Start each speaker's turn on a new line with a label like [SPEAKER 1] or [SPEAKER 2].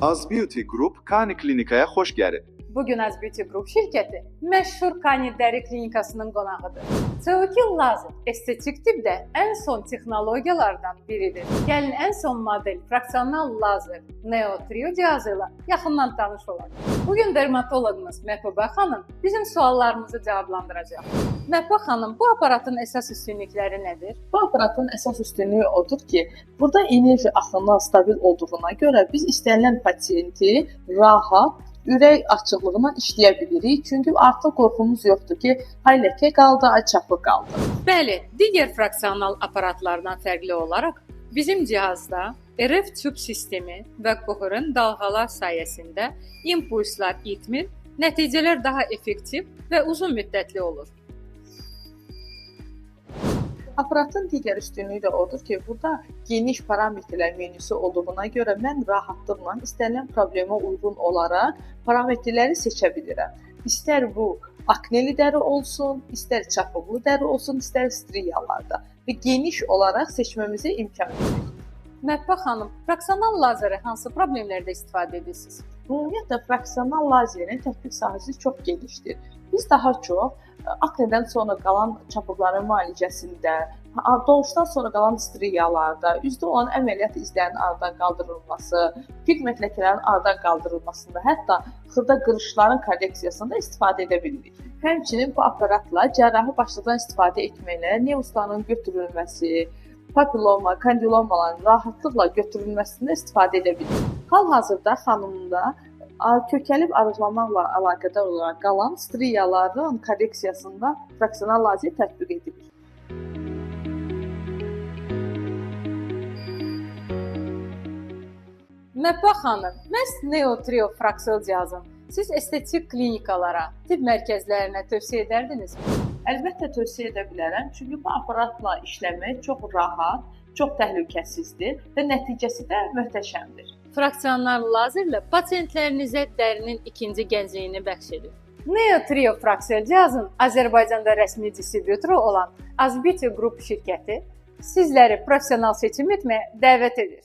[SPEAKER 1] Az Beauty Group Kani Klinikaya xoş gəlib.
[SPEAKER 2] Bugün Az Beauty Group şirkəti məşhur Kani Dəri Klinikasının qonağıdır. CO2 lazer estetik tibbdə ən son texnologiyalardan biridir. Gəlin ən son model fraksional lazer Neo Trio cihazı ilə yaxından tanış olaq. Bugün dermatoloqumuz Məhbuba xanım bizim suallarımızı cavablandıracaq. Məhbuba xanım, bu aparatın əsas üstünlükləri nədir?
[SPEAKER 3] Bu aparatın əsas üstünlüyü odur ki, burada enerji axını stabil olduğuna görə biz istənilən pasiyenti rahat ürək açıqlığına işləyə bilirik. Çünki artıq qorxumuz yoxdur ki, ay ləkə qaldı, ay çapı qaldı.
[SPEAKER 2] Bəli, digər fraksional aparatlardan fərqli olaraq bizim cihazda RF tüb sistemi və qohurun dalğalar sayəsində impulslar itmir, nəticələr daha effektiv və uzun müddətli olur.
[SPEAKER 3] Aparatın digər üstünlüyü də odur ki, burada geniş parametrlər menüsü olduğuna görə mən rahatlıqla istənilən problemə uyğun olaraq parametrləri seçə bilirəm. İstər bu akneli dəri olsun, istər çapıqlı dəri olsun, istər striyalarda və geniş olaraq seçməmizə imkan verir.
[SPEAKER 2] Məhbuba xanım, fraksional lazeri hansı problemlərdə istifadə edirsiniz?
[SPEAKER 3] Ümumiyyətlə, fraksional lazerin tətbiq sahəsi çox genişdir. Biz daha çox aknedən sonra qalan çapıqların müalicəsində, doğuşdan sonra qalan striyalarda, üzdə olan əməliyyat izlərinin aradan qaldırılması, pigment ləkələrin aradan qaldırılmasında, hətta xırda qırışların korreksiyasında istifadə edə bilirik. Həmçinin bu aparatla cərrahi başlıqdan istifadə etməklə nevusların götürülməsi, papilloma, kandilomaların rahatlıqla götürülməsində istifadə edə bilirik. Hal-hazırda xanımda kökəlib arıqlamaqla əlaqədar olaraq qalan striyaların korreksiyasında fraksional lazer tətbiq edilir.
[SPEAKER 2] Məhbuba xanım, məhz Neo Trio fraksional cihazın siz estetik klinikalara, tibb mərkəzlərinə tövsiyə edərdinizmi?
[SPEAKER 3] Əlbəttə tövsiyə edə bilərəm, çünki bu aparatla işləmək çox rahat, çox təhlükəsizdir və nəticəsi də möhtəşəmdir.
[SPEAKER 2] Fraksional lazerlə pasientlərinizə dərinin ikinci gəncliyini bəxş edir. Neo Trio fraksional cihazın Azərbaycanda rəsmi distribyutoru olan Az Beauty Group şirkəti sizləri professional seçim etməyə dəvət edir.